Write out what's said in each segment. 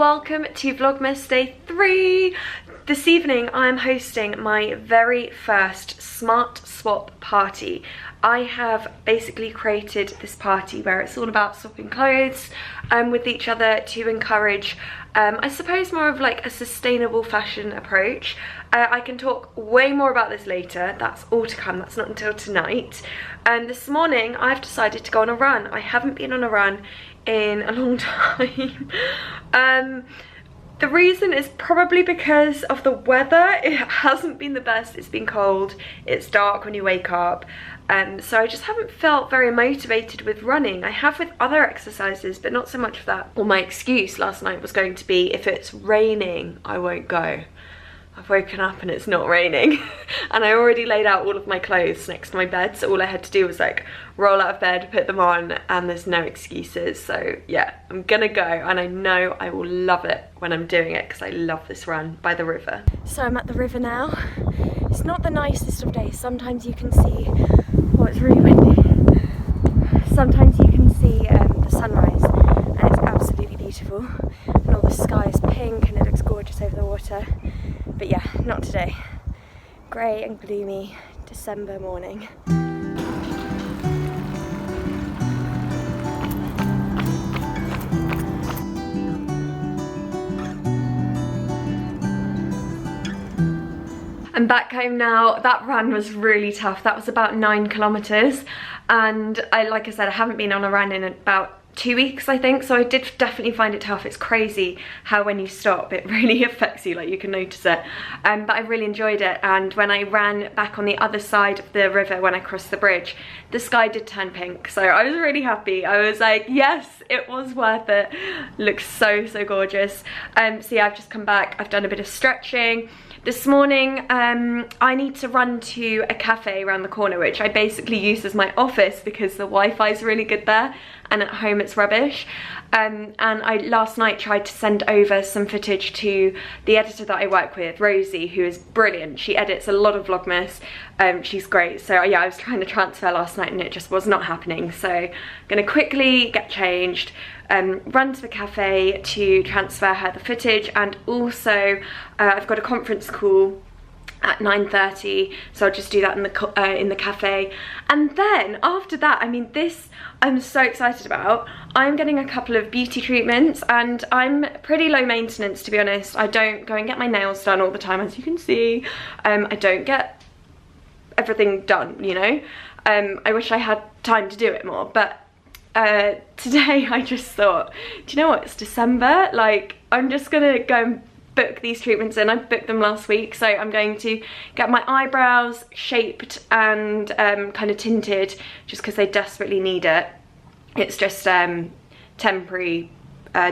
welcome to Vlogmas Day 3. This evening I'm hosting my very first Smart Swap party. I have basically created this party where it's all about swapping clothes with each other to encourage, I suppose, more of like a sustainable fashion approach. I can talk way more about this later. That's all to come. That's not until tonight. This morning I've decided to go on a run. I haven't been on a run in a long time. The reason is probably because of the weather. It hasn't been the best. It's been cold, it's dark when you wake up, so I just haven't felt very motivated with running. I have with other exercises, but not so much for that. Well, my excuse last night was going to be, if it's raining, I won't go. I've woken up and it's not raining and I already laid out all of my clothes next to my bed, so all I had to do was like roll out of bed, put them on, and there's no excuses. So yeah, I'm gonna go, and I know I will love it when I'm doing it because I love this run by the river. So I'm at the river now. It's not the nicest of days. Sometimes you can see, oh, it's really windy. Sometimes you can see the sunrise and it's absolutely beautiful, and all the sky is pink and it looks gorgeous over the water. But yeah, not today. Grey and gloomy December morning. I'm back home now. That run was really tough. That was about 9 kilometers, and like I said, I haven't been on a run in about 2 weeks, I think, so I did definitely find it tough. It's crazy how when you stop it really affects you, like you can notice it, but I really enjoyed it. And when I ran back on the other side of the river, when I crossed the bridge, the sky did turn pink, so I was really happy. I was like, yes, it was worth it. Looks so gorgeous. So yeah, I've just come back. I've done a bit of stretching. This morning, I need to run to a cafe around the corner, which I basically use as my office because the Wi-Fi is really good there, and at home it's rubbish. And I last night tried to send over some footage to the editor that I work with, Rosie, who is brilliant. She edits a lot of Vlogmas. She's great. So yeah, I was trying to transfer last night and it just was not happening. So I'm gonna quickly get changed, run to the cafe to transfer her the footage, and also I've got a conference call at 9:30, so I'll just do that in the cafe. And then after that, I mean, this I'm so excited about. I'm getting a couple of beauty treatments, and I'm pretty low maintenance, to be honest. I don't go and get my nails done all the time, as you can see. I don't get everything done, you know. I wish I had time to do it more, but today I just thought, do you know what, it's December, like I'm just gonna go and book these treatments in. I booked them last week, so I'm going to get my eyebrows shaped and kind of tinted, just because they desperately need it. It's just temporary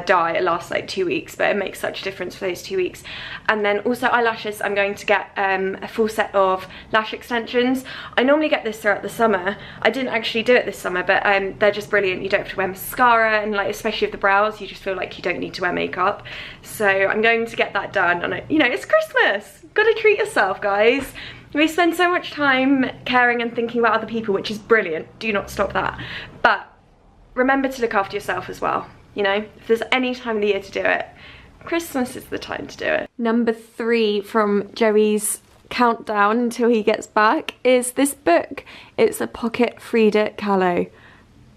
dye. It lasts like 2 weeks, but it makes such a difference for those 2 weeks. And then also eyelashes, I'm going to get a full set of lash extensions. I normally get this throughout the summer. I didn't actually do it this summer, but they're just brilliant. You don't have to wear mascara, and like especially with the brows, you just feel like you don't need to wear makeup. So I'm going to get that done. And you know, it's Christmas, gotta treat yourself, guys. We spend so much time caring and thinking about other people, which is brilliant. Do not stop that, but remember to look after yourself as well. You know, if there's any time of the year to do it, Christmas is the time to do it. Number 3 from Joey's countdown until he gets back is this book. It's a pocket Frida Kahlo.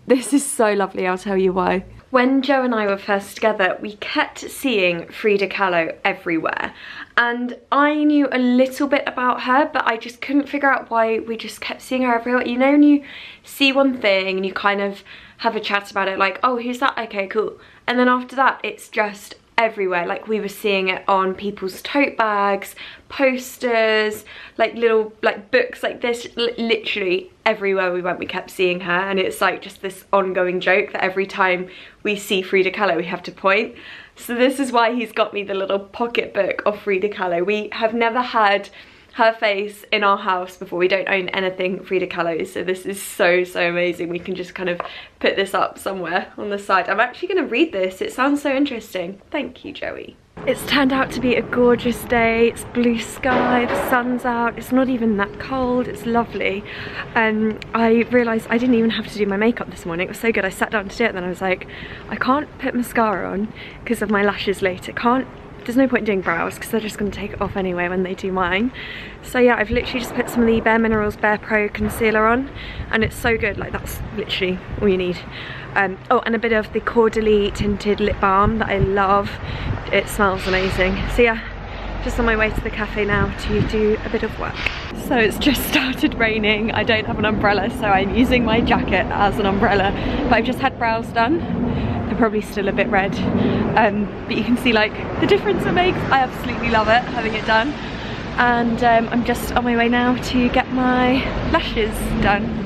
This is so lovely, I'll tell you why. When Joe and I were first together, we kept seeing Frida Kahlo everywhere. And I knew a little bit about her, but I just couldn't figure out why we just kept seeing her everywhere. You know, when you see one thing and you kind of have a chat about it, like, oh, who's that? Okay, cool. And then after that, it's just everywhere. Like, we were seeing it on people's tote bags, posters, like little like books like this. Literally everywhere we went, we kept seeing her, and it's like just this ongoing joke that every time we see Frida Kahlo, we have to point. So this is why he's got me the little pocket book of Frida Kahlo. We have never had her face in our house before. We don't own anything Frida Kahlo, so this is so amazing. We can just kind of put this up somewhere on the side. I'm actually going to read this. It sounds so interesting. Thank you, Joey. It's turned out to be a gorgeous day. It's blue sky, the sun's out, it's not even that cold, it's lovely. I realised I didn't even have to do my makeup this morning. It was so good. I sat down to do it and then I was like, I can't put mascara on because of my lashes later. There's no point doing brows because they're just going to take it off anyway when they do mine. So yeah, I've literally just put some of the Bare Minerals Bare Pro concealer on and it's so good. Like, that's literally all you need. Oh, and a bit of the Caudalie tinted lip balm that I love. It smells amazing. So yeah, just on my way to the cafe now to do a bit of work. So it's just started raining. I don't have an umbrella, so I'm using my jacket as an umbrella. But I've just had brows done. They're probably still a bit red. But you can see like the difference it makes. I absolutely love it, having it done. And I'm just on my way now to get my lashes done.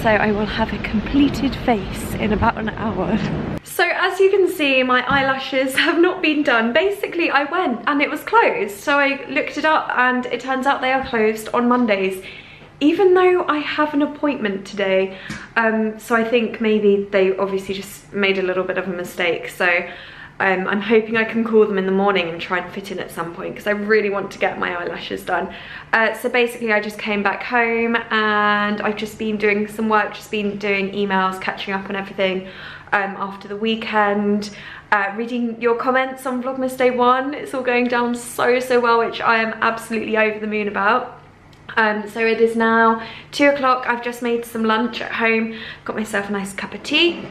So I will have a completed face in about an hour. So as you can see, my eyelashes have not been done. Basically, I went and it was closed. So I looked it up and it turns out they are closed on Mondays, even though I have an appointment today. So I think maybe they obviously just made a little bit of a mistake. So I'm hoping I can call them in the morning and try and fit in at some point because I really want to get my eyelashes done. So basically I just came back home and I've just been doing some work, just been doing emails, catching up on everything after the weekend, reading your comments on Vlogmas Day 1. It's all going down so well, which I am absolutely over the moon about. So it is now 2 o'clock. I've just made some lunch at home, got myself a nice cup of tea.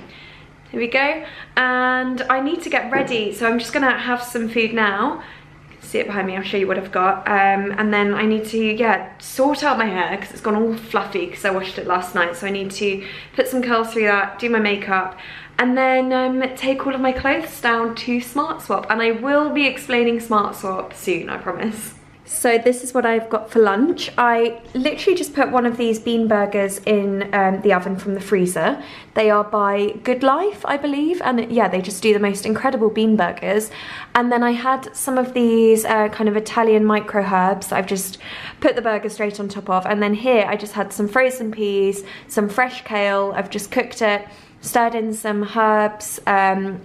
Here we go, and I need to get ready, so I'm just gonna have some food now. You can see it behind me, I'll show you what I've got. And then I need to, yeah, sort out my hair because it's gone all fluffy because I washed it last night. So I need to put some curls through that, do my makeup, and then take all of my clothes down to Smart Swap. And I will be explaining Smart Swap soon, I promise. So this is what I've got for lunch. I literally just put one of these bean burgers in the oven from the freezer. They are by Good Life, I believe, and yeah, they just do the most incredible bean burgers. And then I had some of these kind of Italian micro herbs that I've just put the burger straight on top of. And then here I just had some frozen peas, some fresh kale. I've just cooked it, stirred in some herbs,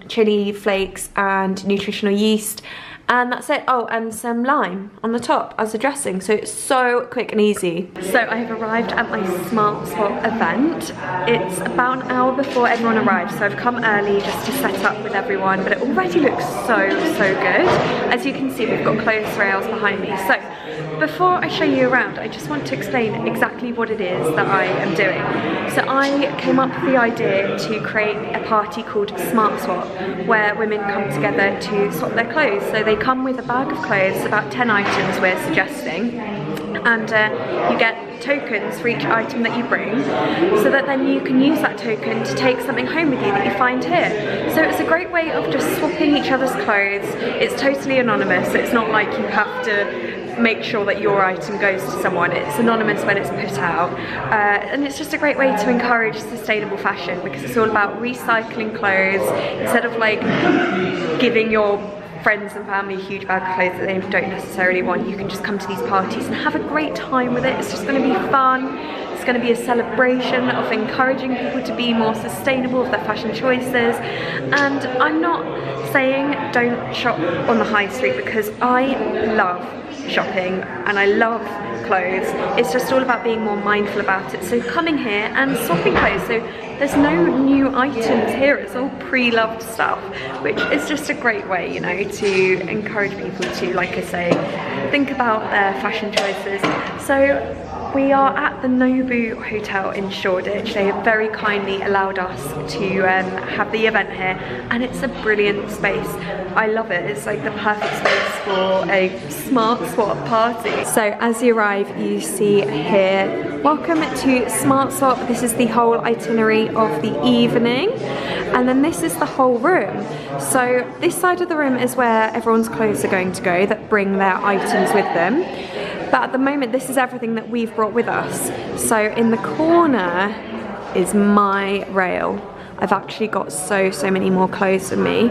chili flakes and nutritional yeast. And that's it. Oh, and some lime on the top as a dressing. So it's so quick and easy. So I have arrived at my Smart Swap event. It's about an hour before everyone arrives. So I've come early just to set up with everyone, but it already looks so good. As you can see, we've got clothes rails behind me. So before I show you around, I just want to explain exactly what it is that I am doing. So I came up with the idea to create a party called Smart Swap, where women come together to swap their clothes. So they come with a bag of clothes, about 10 items we're suggesting, and you get tokens for each item that you bring, so that then you can use that token to take something home with you that you find here. So it's a great way of just swapping each other's clothes. It's totally anonymous, so it's not like you have to make sure that your item goes to someone. It's anonymous when it's put out, and it's just a great way to encourage sustainable fashion because it's all about recycling clothes instead of like giving your friends and family a huge bag of clothes that they don't necessarily want. You can just come to these parties and have a great time with it. It's just going to be fun. It's going to be a celebration of encouraging people to be more sustainable with their fashion choices. And I'm not saying don't shop on the high street because I love shopping and I love clothes. It's just all about being more mindful about it. So coming here and swapping clothes. So there's no new items here, it's all pre-loved stuff, which is just a great way, you know, to encourage people to, like I say, think about their fashion choices. So we are at the Nobu Hotel in Shoreditch. They have very kindly allowed us to have the event here, and it's a brilliant space. I love it. It's like the perfect space for a Smart Swap party. So as you arrive, you see here, welcome to Smart Swap. This is the whole itinerary of the evening, and then this is the whole room. So this side of the room is where everyone's clothes are going to go that bring their items with them. But at the moment, this is everything that we've brought with us. So in the corner is my rail. I've actually got so many more clothes with me.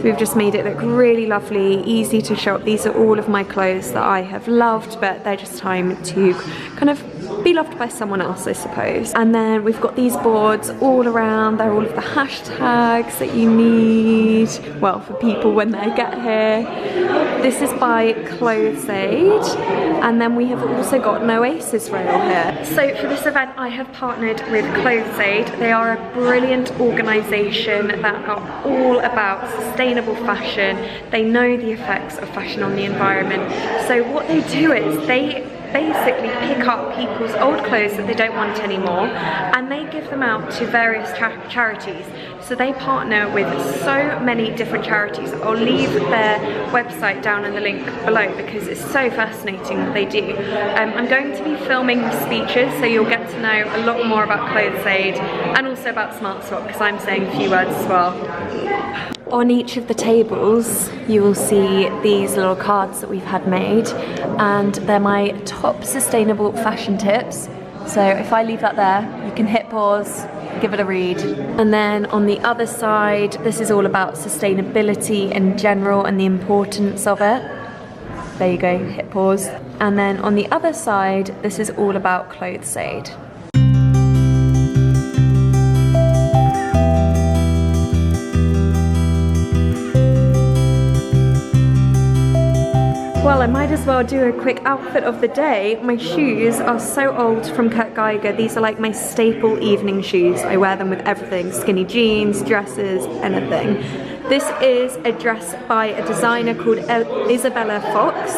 We've just made it look really lovely, easy to shop. These are all of my clothes that I have loved, but they're just time to kind of be loved by someone else, I suppose. And then we've got these boards all around. They're all of the hashtags that you need, well, for people when they get here. This is by Clothesaid, and then we have also got an Oasis rail here. So for this event I have partnered with Clothesaid. They are a brilliant organisation that are all about sustainable fashion. They know the effects of fashion on the environment. So what they do is they basically pick up people's old clothes that they don't want anymore, and they give them out to various charities. So they partner with so many different charities. I'll leave their website down in the link below because it's so fascinating what they do. I'm going to be filming the speeches, so you'll get to know a lot more about Clothesaid and also about Smart Swap, because I'm saying a few words as well. On each of the tables you will see these little cards that we've had made, and they're my top sustainable fashion tips. So if I leave that there, you can hit pause, give it a read. And then on the other side, this is all about sustainability in general and the importance of it. There you go, hit pause. And then on the other side, this is all about Clothesaid. Well, I might as well do a quick outfit of the day. My shoes are so old, from Kurt Geiger. These are like my staple evening shoes. I wear them with everything, skinny jeans, dresses, anything. This is a dress by a designer called Isabella Fox.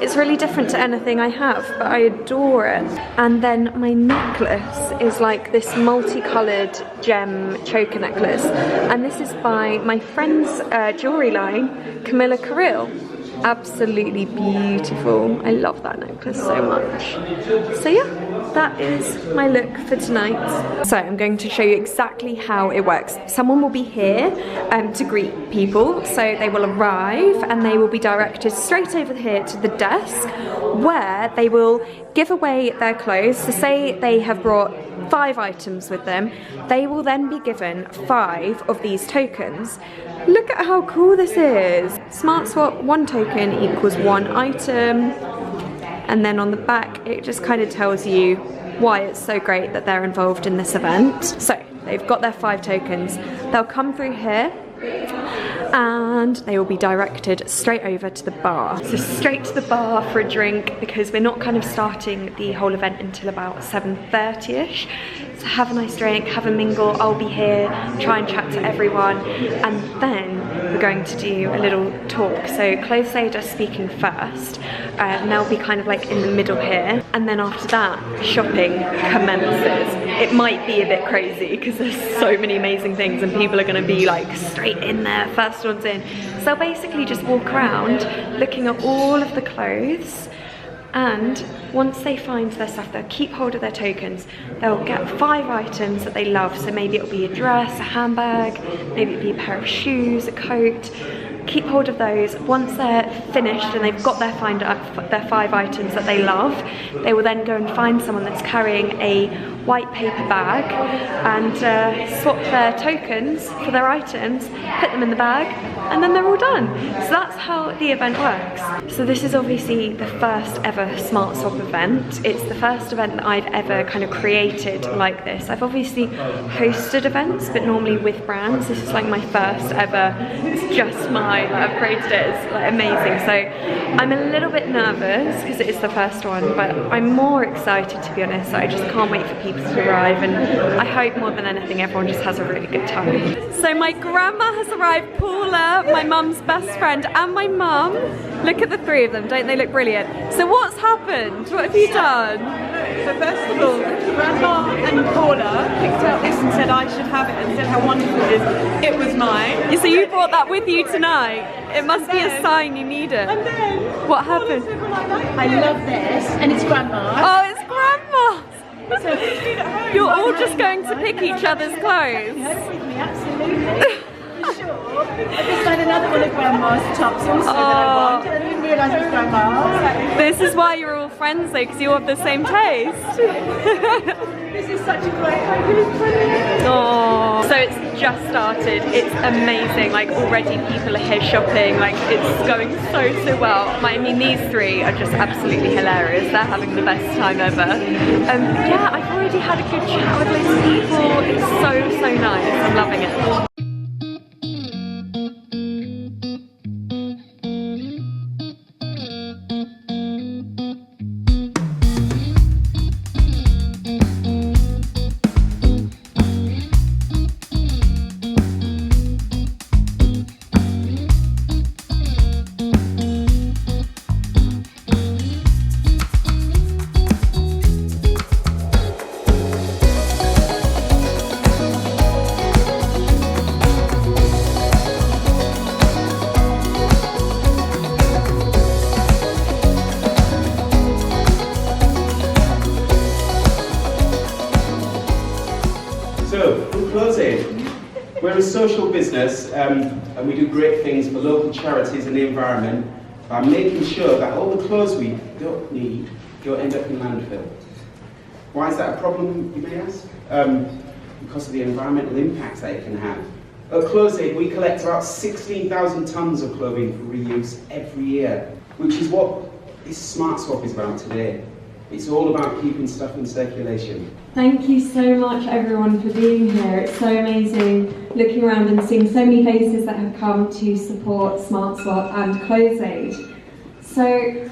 It's really different to anything I have, but I adore it. And then my necklace is like this multicolored gem choker necklace. And this is by my friend's jewelry line, Camilla Carril. Absolutely beautiful. I love that necklace so much. So yeah, that is my look for tonight. So I'm going to show you exactly how it works. Someone will be here to greet people. So they will arrive and they will be directed straight over here to the desk, where they will give away their clothes. So say they have brought 5 items with them, they will then be given 5 of these tokens. Look at how cool this is. Smart Swap, 1 token equals 1 item. And then on the back, it just kind of tells you why it's so great that they're involved in this event. So they've got their 5 tokens. They'll come through here and they will be directed straight over to the bar. So straight to the bar for a drink, because we're not kind of starting the whole event until about 7:30ish. So have a nice drink, have a mingle. I'll be here, try and chat to everyone, and then we're going to do a little talk. So Clothesaid are speaking first, and they'll be kind of like in the middle here, and then after that, shopping commences. It might be a bit crazy because there's so many amazing things and people are going to be like straight in there, first ones in. So they'll basically just walk around looking at all of the clothes, and once they find their stuff, they'll keep hold of their tokens. They'll get 5 items that they love. So maybe it'll be a dress, a handbag, maybe it'll be a pair of shoes, a coat. Keep hold of those. Once they're finished and they've got their 5 items that they love, they will then go and find someone that's carrying a white paper bag and swap their tokens for their items, put them in the bag, and then they're all done. So that's how the event works. So this is obviously the first ever Smart Swap event. It's the first event that I've ever kind of created like this. I've obviously hosted events, but normally with brands. This is like my first ever. It's just mine. I've created it. It's like amazing. So I'm a little bit nervous because it is the first one, but I'm more excited, to be honest. So I just can't wait for people to arrive, and I hope more than anything everyone just has a really good time. So my grandma has arrived, Paula, my mum's best friend, and my mum. Look at the 3 of them, don't they look brilliant? So what's happened? What have you done? So first of all, Grandma and Paula picked out this and said I should have it, and said how wonderful it is. It was mine. So you brought that with you tonight? It must be a sign you need it. And then what happened? I love this, and it's Grandma's. Oh, it's Grandma's! So you're all just going to pick each other's clothes. With me, absolutely. Sure. I just found another one of Grandma's tops also that I want. I didn't realise it was Grandma's. This is why you're all friends though, because you have the same taste. This is such a great idea. Oh. So it's just started. It's amazing. Like already people are here shopping. Like it's going so well. I mean, these three are just absolutely hilarious. They're having the best time ever. Yeah, I've already had a good chat with loads of people. It's so nice. I'm loving it. So, in closing, we're a social business and we do great things for local charities and the environment by making sure that all the clothes we don't need don't end up in landfill. Why is that a problem, you may ask? Because of the environmental impacts that it can have. At Clothing, we collect about 16,000 tonnes of clothing for reuse every year, which is what this Smart Swap is about today. It's all about keeping stuff in circulation. Thank you so much everyone for being here. It's so amazing looking around and seeing so many faces that have come to support Smart Swap and Clothes Aid. So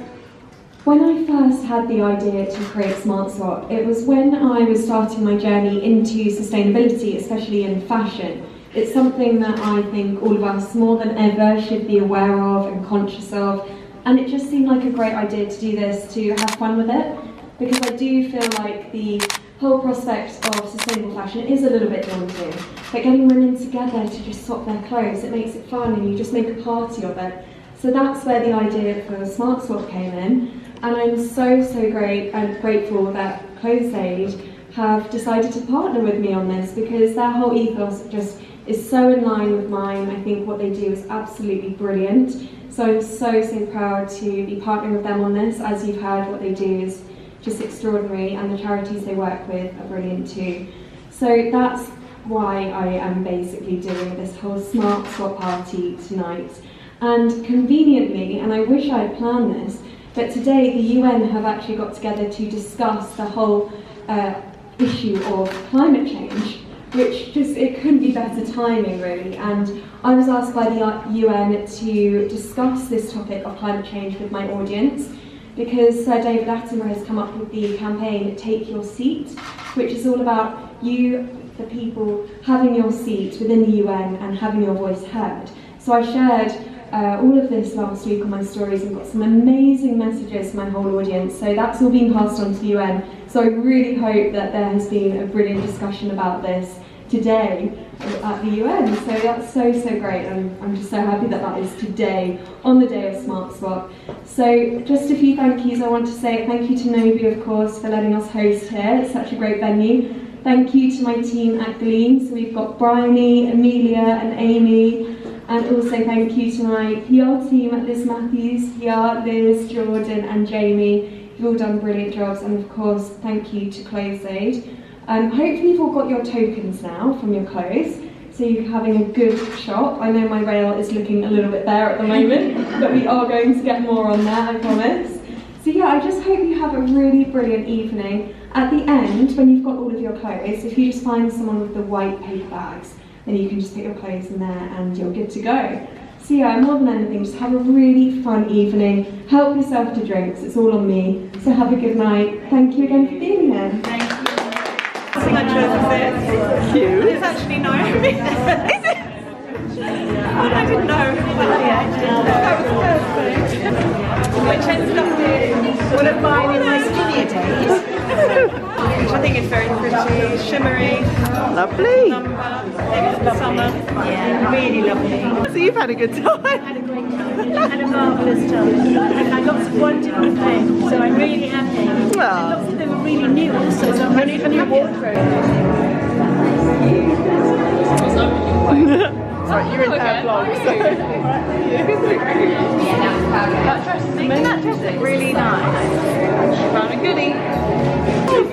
when I first had the idea to create Smart Swap, it was when I was starting my journey into sustainability, especially in fashion. It's something that I think all of us more than ever should be aware of and conscious of. And it just seemed like a great idea to do this, to have fun with it, because I do feel like the whole prospect of sustainable fashion is a little bit daunting. But getting women together to just swap their clothes, it makes it fun and you just make a party of it. So that's where the idea for Smart Swap came in. And I'm so great and grateful that Clothes Aid have decided to partner with me on this, because their whole ethos just is so in line with mine. I think what they do is absolutely brilliant. So I'm so proud to be partnering with them on this. As you've heard, what they do is just extraordinary, and the charities they work with are brilliant too. So that's why I am basically doing this whole Smart Swap party tonight. And conveniently, and I wish I had planned this, but today the UN have actually got together to discuss the whole issue of climate change, which it couldn't be better timing really. And I was asked by the UN to discuss this topic of climate change with my audience, because Sir David Attenborough has come up with the campaign Take Your Seat, which is all about you, the people, having your seat within the UN and having your voice heard. So I shared all of this last week on my stories and got some amazing messages from my whole audience. So that's all being passed on to the UN. So I really hope that there has been a brilliant discussion about this today at the UN. So that's so great, and I'm just so happy that that is today, on the day of Smart Swap. So just a few thank yous I want to say. Thank you to Niomi, of course, for letting us host here. It's such a great venue. Thank you to my team at Gleam. So we've got Bryony, Amelia and Amy. And also thank you to my PR team at Liz Matthews, PR, Liz, Jordan and Jamie. You've all done brilliant jobs. And of course, thank you to Clothes Aid. Hopefully you've all got your tokens now from your clothes, so you're having a good shop. I know my rail is looking a little bit bare at the moment, but we are going to get more on that, I promise. So yeah, I just hope you have a really brilliant evening. At the end, when you've got all of your clothes, if you just find someone with the white paper bags, then you can just put your clothes in there and you're good to go. So yeah, more than anything, just have a really fun evening. Help yourself to drinks, it's all on me. So have a good night. Thank you again for being here. Thank you. I cute. It's actually Niomi. Is it? Oh, I didn't know. That was perfect. Which ended up being one of mine in my skinnier days. Which I think is very pretty, shimmery. Lovely. Number, maybe for the summer. Yeah, really lovely. So you've had a good time. I had a great time. I had a marvellous time. And I got some wonderful things, so I'm really happy. And lots of them are really new also, so I'm really happy. Sorry, you're in her vlog, so. That dress is amazing. That dress is really nice. Found a goodie.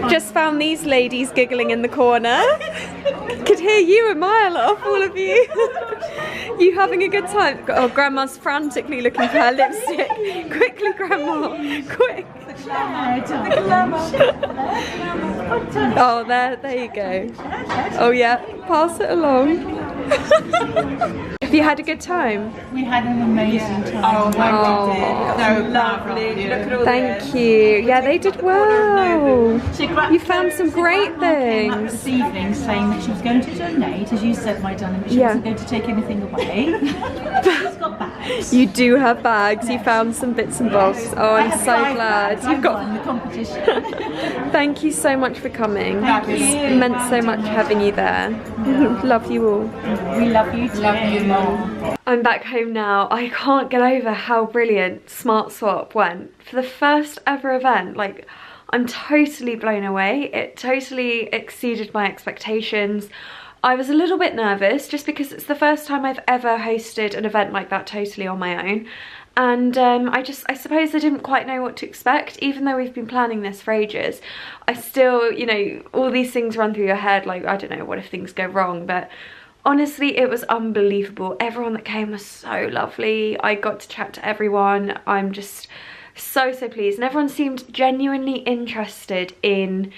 Just found these ladies giggling in the corner. Could hear you a mile off, all of you. You having a good time? Oh, Grandma's frantically looking for her lipstick. Quickly, Grandma, quick. Oh, there you go. Oh yeah, pass it along. Have you had a good time? We had an amazing time. Oh my God. So lovely. Look at all Thank you. Yeah, they did well. You found some great Came up things. this evening saying that she was going to donate, as you said, my darling, but she Yeah. wasn't going to take anything away. She's got bags. You do have bags. You found some bits and bobs. Oh, I'm so glad. You've got the competition. Thank you so much for coming. Thank you. It meant so much having you there. Love you all. We love you too. Love you more. I'm back home now. I can't get over how brilliant Smart Swap went. For the first ever event, like, I'm totally blown away. It totally exceeded my expectations. I was a little bit nervous just because it's the first time I've ever hosted an event like that totally on my own. And I suppose I didn't quite know what to expect. Even though we've been planning this for ages, I still, you know, all these things run through your head, like, I don't know, what if things go wrong? But honestly, it was unbelievable. Everyone that came was so lovely. I got to chat to everyone. I'm just so pleased, and everyone seemed genuinely interested in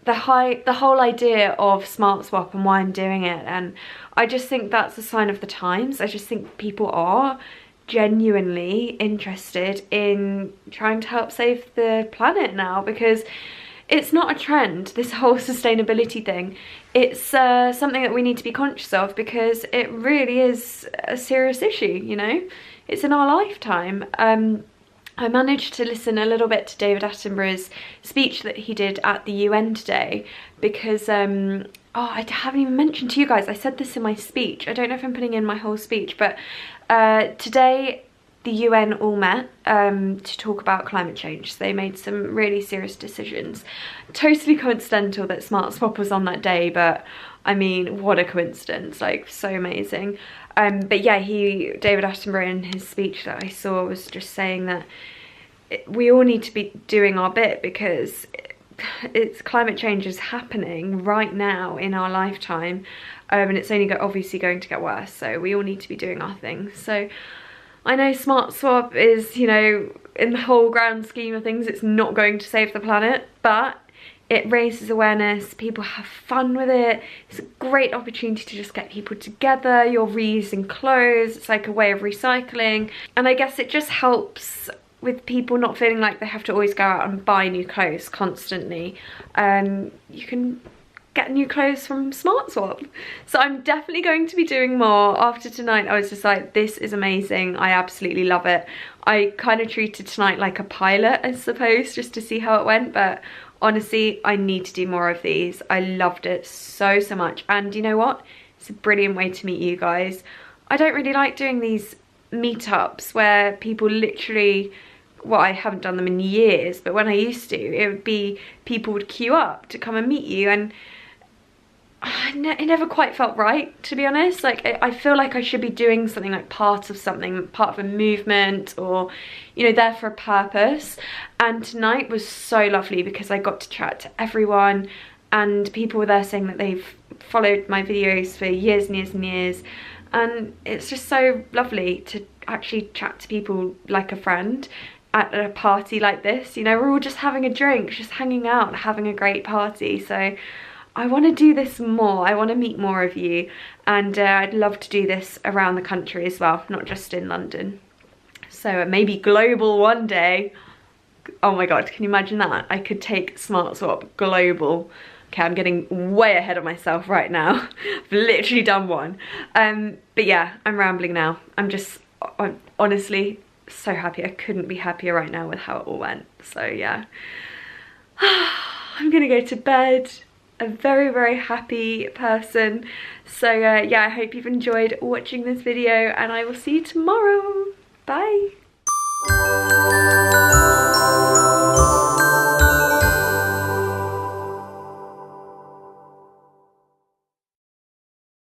the whole idea of Smart Swap and why I'm doing it. And I just think that's a sign of the times. I just think people are genuinely interested in trying to help save the planet now, because it's not a trend, this whole sustainability thing. It's something that we need to be conscious of, because it really is a serious issue, you know? It's in our lifetime. I managed to listen a little bit to David Attenborough's speech that he did at the UN today, because oh, I haven't even mentioned to you guys, I said this in my speech. I don't know if I'm putting in my whole speech, but today the UN all met to talk about climate change. So they made some really serious decisions. Totally coincidental that Smart Swap was on that day, but I mean, what a coincidence, like, so amazing. But yeah, David Attenborough in his speech that I saw was just saying that we all need to be doing our bit, because climate change is happening right now in our lifetime, and it's only obviously going to get worse, so we all need to be doing our thing. So I know Smart Swap is, you know, in the whole grand scheme of things, it's not going to save the planet, but it raises awareness, people have fun with it. It's a great opportunity to just get people together. You're reusing clothes, it's like a way of recycling. And I guess it just helps with people not feeling like they have to always go out and buy new clothes constantly. You can get new clothes from Smart Swap. So I'm definitely going to be doing more. After tonight, I was just like, this is amazing. I absolutely love it. I kind of treated tonight like a pilot, I suppose, just to see how it went, but honestly, I need to do more of these. I loved it so much. And you know what? It's a brilliant way to meet you guys. I don't really like doing these meetups where people literally, well, I haven't done them in years, but when I used to, it would be people would queue up to come and meet you, and it never quite felt right, to be honest. Like, I feel like I should be doing something, like part of something, part of a movement, or, you know, there for a purpose. And tonight was so lovely because I got to chat to everyone, and people were there saying that they've followed my videos for years and years and years, and it's just so lovely to actually chat to people like a friend at a party like this. You know, we're all just having a drink, just hanging out, having a great party. So I want to do this more. I want to meet more of you, and I'd love to do this around the country as well, not just in London. So maybe global one day. Oh my god, can you imagine that? I could take Smart Swap global. Okay, I'm getting way ahead of myself right now. I've literally done one. But yeah, I'm rambling now. I'm honestly so happy. I couldn't be happier right now with how it all went. So yeah. I'm gonna go to bed. A very happy person. So yeah, I hope you've enjoyed watching this video, and I will see you tomorrow. Bye.